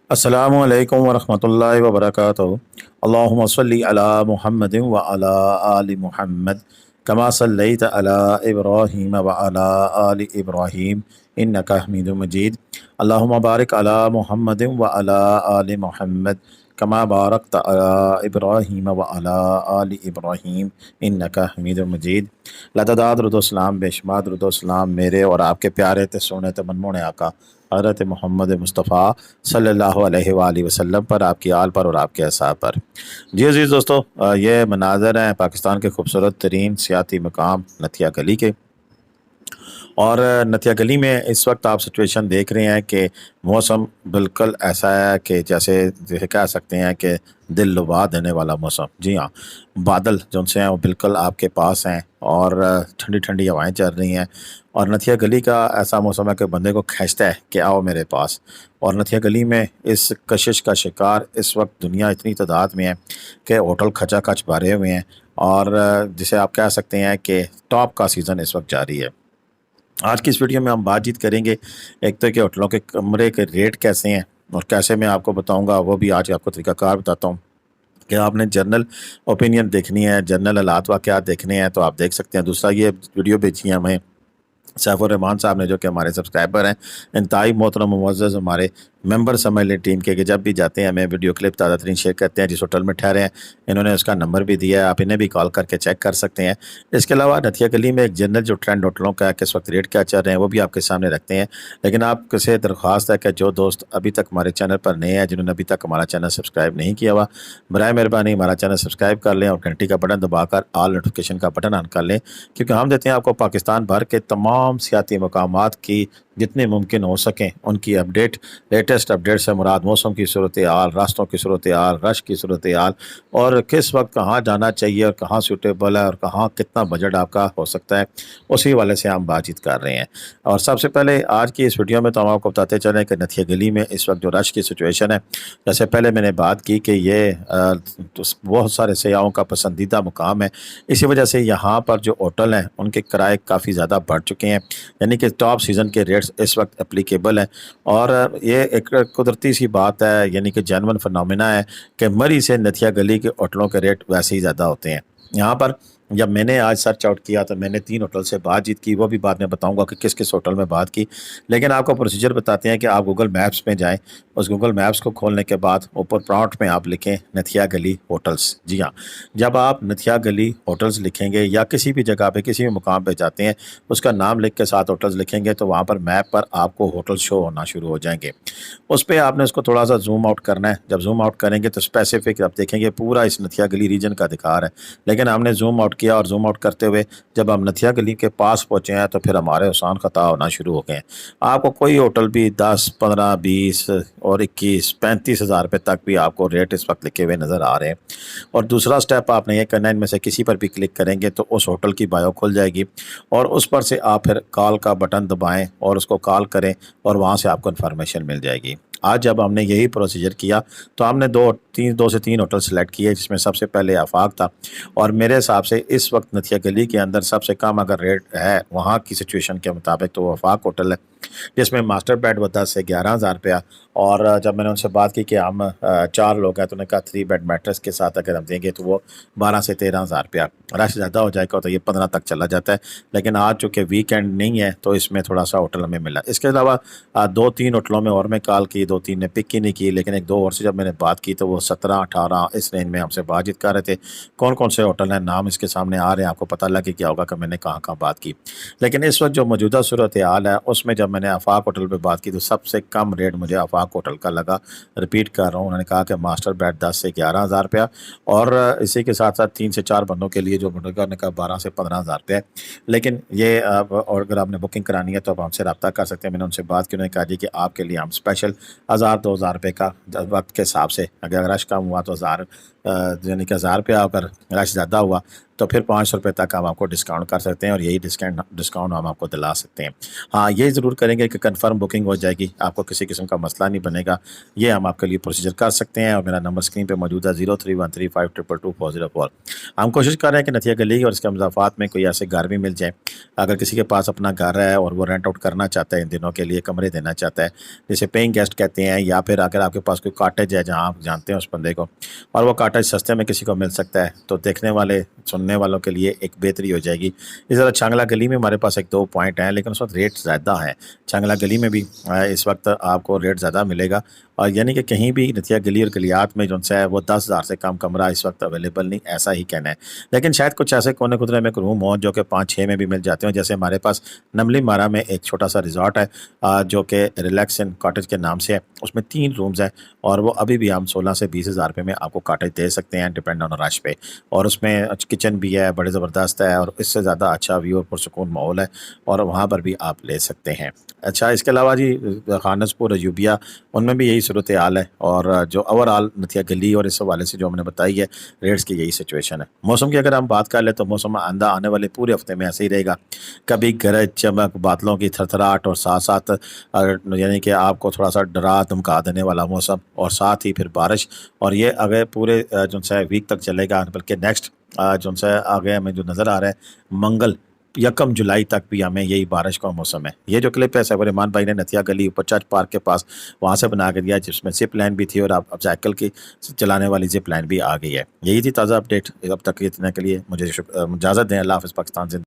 अस्सलामु अलैकुम वरहमतुल्लाहि वबरकातुहू। अल्लाहुम्मा सल्लि अला मुहम्मदिन व अला आलि मुहम्मद कमा सल्लैत अला इब्राहीम व अला आलि इब्राहीम इन्नका हमीदुम मजीद। अल्लाहुम्मा बारिक अला मुहम्मदिन व अला आलि मुहम्मद कमा बारकत अला इब्राहीम व अला आलि इब्राहीम इन्नका हमीदुम मजीद। लतदाद रुदुस्सलाम बेशुमार रुदुस्सलाम मेरे और आपके प्यारे ते सोने ते मनमोने आका हज़रत मोहम्मद मुस्तफ़ा सल्लल्लाहु अलैहि वसल्लम पर, आपकी आल पर और आपके असहाब पर। जी अजीज़ दोस्तों, ये मनाज़र हैं पाकिस्तान के खूबसूरत तरीन सियाती मकाम नथिया गली के। और नथिया गली में इस वक्त आप सिचुएशन देख रहे हैं कि मौसम बिल्कुल ऐसा है कि जैसे कह सकते हैं कि दिल लुभा देने वाला मौसम। जी हाँ, बादल जो से हैं वो बिल्कुल आपके पास हैं और ठंडी ठंडी हवाएं चल रही हैं। और नथिया गली का ऐसा मौसम है कि बंदे को खींचता है कि आओ मेरे पास। और नथिया गली में इस कशिश का शिकार इस वक्त दुनिया इतनी तादाद में है कि होटल खचाखच भरे हुए हैं। और जिसे आप कह सकते हैं कि टॉप का सीज़न इस वक्त जारी है। आज की इस वीडियो में हम बातचीत करेंगे एक तो कि होटलों के कमरे के रेट कैसे हैं और कैसे मैं आपको बताऊंगा, वो भी आज आपको तरीकाकार बताता हूँ कि आपने जनरल ओपिनियन देखनी है, जनरल हालात वाक़यात देखने हैं तो आप देख सकते हैं। दूसरा, ये वीडियो भेजी है हमें सैफुर रहमान साहब ने, जो कि हमारे सब्सक्राइबर हैं, इंतहाई मोहतरम मुअज़्ज़ज़ हमारे मेंबर समझ लें टीम के, कि जब भी जाते हैं हमें वीडियो क्लिप ताज़ा तरीन शेयर करते हैं। जिस होटल में ठहरे हैं इन्होंने उसका नंबर भी दिया है, आप इन्हें भी कॉल करके चेक कर सकते हैं। इसके अलावा नथिया गली में एक जनरल जो ट्रेंड होटलों का किस वक्त रेट क्या चल रहे हैं वो भी आपके सामने रखते हैं। लेकिन आपसे दरख्वास्त है कि जो दोस्त अभी तक हमारे चैनल पर नए हैं, जिन्होंने अभी तक हमारा चैनल सब्सक्राइब नहीं किया हुआ, बराए मेहरबानी हमारा चैनल सब्सक्राइब कर लें और घंटी का बटन दबाकर ऑल नोटिफिकेशन का बटन ऑन कर लें, क्योंकि हम देते हैं आपको पाकिस्तान भर के तमाम सियाती मकामात की जितने मुमकिन हो सकें उनकी अपडेट। लेटेस्ट अपडेट से मुराद मौसम की सूरत हाल, रास्तों की सूरत हाल, रश की सूरत हाल, और किस वक्त कहाँ जाना चाहिए और कहाँ सूटेबल है और कहाँ कितना बजट आपका हो सकता है, उसी वाले से हम बातचीत कर रहे हैं। और सबसे पहले आज की इस वीडियो में तो हम आपको बताते चलें कि नथिया गली में इस वक्त जो रश की सिचुएशन है, जैसे पहले मैंने बात की कि ये बहुत सारे सयाहों का पसंदीदा मुकाम है। इसी वजह से यहाँ पर जो होटल हैं उनके किराए काफ़ी ज़्यादा बढ़ चुके हैं, यानी कि टॉप सीज़न के रेट्स इस वक्त एप्लीकेबल है। और ये एक कुदरती सी बात है, यानी कि जेन्युइन फिनोमेना है कि मरी से नथिया गली के होटलों के रेट वैसे ही ज़्यादा होते हैं। यहाँ पर जब मैंने आज सर्च आउट किया तो मैंने 3 होटल से बातचीत की, वो भी बाद में बताऊंगा कि किस किस होटल में बात की। लेकिन आपको प्रोसीजर बताते हैं कि आप गूगल मैप्स में जाएं, उस गूगल मैप्स को खोलने के बाद ऊपर प्रॉम्प्ट में आप लिखें नथिया गली होटल्स। जी हाँ, जब आप नथिया गली होटल्स लिखेंगे या किसी भी जगह पे किसी भी मुकाम पे जाते हैं उसका नाम लिख के साथ होटल्स लिखेंगे तो वहाँ पर मैप पर आपको होटल शो होना शुरू हो जाएंगे। उस पर आपने उसको थोड़ा सा जूम आउट करना है। जब जूम आउट करेंगे तो स्पेसिफिक आप देखेंगे पूरा इस नथिया गली रीजन का दिखा रहा है। लेकिन हमने जूम आउट किया और जूम आउट करते हुए जब हम नथिया गली के पास पहुँचे हैं तो फिर हमारे आसान ख़ता होना शुरू हो गए हैं। आपको कोई होटल भी 10, 15, 20 और 21, 35 हज़ार रुपये तक भी आपको रेट इस वक्त लिखे हुए नज़र आ रहे हैं। और दूसरा स्टेप आपने ये करना है, इनमें से किसी पर भी क्लिक करेंगे तो उस होटल की बायो खुल जाएगी और उस पर से आप फिर कॉल का बटन दबाएं और उसको कॉल करें और वहाँ से आपको इन्फॉर्मेशन मिल जाएगी। आज जब हमने यही प्रोसीजर किया तो हमने 2 से 3 होटल सेलेक्ट किए, जिसमें सबसे पहले आफाक था। और मेरे हिसाब से इस वक्त नथिया गली के अंदर सबसे कम अगर रेट है वहाँ की सिचुएशन के मुताबिक तो वो आफाक होटल है, जिसमें मास्टर बेड 10 से 11 हज़ार रुपया। और जब मैंने उनसे बात की कि हम 4 लोग हैं तो उन्होंने कहा 3 बेड मैट्रेस के साथ अगर हम देंगे तो वो 12 से 13 हज़ार रुपया। रश ज़्यादा हो जाएगा तो ये 15 तक चला जाता है। लेकिन आज चूँकि वीकेंड नहीं है तो इसमें थोड़ा सा होटल हमें मिला। इसके अलावा 2-3 होटलों में और मैं कॉल की, 2-3 ने पिक ही नहीं की, लेकिन 1-2 और से जब मैंने बात की तो वो 17-18 इस रेंज में हमसे बातचीत कर रहे थे। कौन कौन से होटल हैं नाम इसके सामने आ रहे हैं, आपको पता लगे क्या होगा कि मैंने कहाँ कहाँ बात की। लेकिन इस वक्त जो मौजूदा सूरत हाल है उसमें जब मैंने आफाक होटल पे बात की तो सबसे कम रेट मुझे आफाक होटल का लगा। रिपीट कर रहा हूँ, उन्होंने कहा कि मास्टर बेड 10 से 11 हज़ार रुपया और इसी के साथ साथ 3 से 4 बंदों के लिए जो उन्होंने कहा 12 से 15 हज़ार रुपया। लेकिन ये और अगर आपने बुकिंग करानी है तो आप हमसे रब्ता कर सकते हैं। मैंने उनसे बात की, उन्होंने कहा जी कि आपके लिए हम स्पेशल 1000-2000 रुपये का वक्त के हिसाब से, अगर रश कम हुआ तो 1000 यानी कि 1000 रुपया, अगर रश ज़्यादा हुआ تو پھر 500 روپے تک ہم آپ کو ڈسکاؤنٹ کر سکتے ہیں، اور یہی ڈسکاؤنٹ ہم آپ کو دلا سکتے ہیں۔ ہاں یہ ضرور کریں گے کہ کنفرم بکنگ ہو جائے گی، آپ کو کسی قسم کا مسئلہ نہیں بنے گا، یہ ہم آپ کے لیے پروسیجر کر سکتے ہیں۔ اور میرا نمبر اسکرین پہ موجود ہے 031352222404۔ ہم کوشش کر رہے ہیں کہ نتھیا گلی اور اس کے مضافات میں کوئی ایسے گھر بھی مل جائے، اگر کسی کے پاس اپنا گھر ہے اور وہ رینٹ آؤٹ کرنا چاہتا ہے، ان دنوں کے لیے کمرے دینا چاہتا ہے، جسے پیئنگ گیسٹ کہتے ہیں، یا پھر اگر آپ کے پاس کوئی کاٹیج ہے جہاں آپ جانتے ہیں اس بندے کو، اور وہ کاٹیج سستے میں کسی کو مل سکتا ہے، تو دیکھنے والے سننے والوں کے لیے ایک بہتری ہو جائے گی۔ اس طرح چانگلہ گلی میں ہمارے پاس ایک 2 پوائنٹ ہیں، لیکن اس وقت ریٹ زیادہ ہے۔ چانگلہ گلی میں بھی اس وقت آپ کو ریٹ زیادہ ملے گا، اور یعنی کہ کہیں بھی نتھیا گلی اور گلیات میں جو ہے وہ 10,000 سے کم کمرہ اس وقت اویلیبل نہیں، ایسا ہی کہنا ہے۔ لیکن شاید کچھ ایسے کونے خدرے میں روم ہوں جو کہ 5-6 میں بھی مل جاتے ہیں، جیسے ہمارے پاس نملی مارا میں ایک چھوٹا سا ریزورٹ ہے جو کہ ریلیکس ان کاٹیج کے نام سے ہے، اس میں 3 رومز ہیں، اور وہ ابھی بھی ہم 16 سے 20,000 روپے میں آپ کو کاٹیج دے سکتے ہیں ڈپینڈ آن رش پہ، اور اس میں کچن بھی ہے، بڑے زبردست ہے، اور اس سے زیادہ اچھا ویو اور پرسکون ماحول ہے، اور وہاں پر بھی آپ لے سکتے ہیں۔ اچھا اس کے علاوہ جی خانس پور ایوبیہ ان میں بھی یہی صورتحال ہے، اور جو اوور آل نتھیا گلی اور اس حوالے سے جو ہم نے بتائی ہے ریٹس کی یہی سچویشن ہے۔ موسم کی اگر ہم بات کر لیں تو موسم آئندہ آنے والے پورے ہفتے میں ایسے ہی رہے گا، کبھی گرج چمک، بادلوں کی تھرتھراہٹ، اور ساتھ ساتھ یعنی کہ آپ کو تھوڑا سا ڈرا دھمکا دینے والا موسم، اور ساتھ ہی پھر بارش، اور یہ اگر پورے جو ہے ویک تک چلے گا، بلکہ نیکسٹ جو ہے آگے ہمیں جو نظر آ رہا ہے منگل 1 جولائی تک بھی ہمیں یہی بارش کا موسم ہے۔ یہ جو کلپ ہے سیف الرحمان بھائی نے نتھیا گلی اوپر چرچ پارک کے پاس وہاں سے بنا کے دیا، جس میں زپ لائن بھی تھی، اور اب سائیکل کی چلانے والی زپ لائن بھی آ گئی ہے۔ یہی تھی تازہ اپڈیٹ، اب تک اتنے کے لیے مجھے اجازت دیں۔ اللہ حافظ پاکستان زندہ۔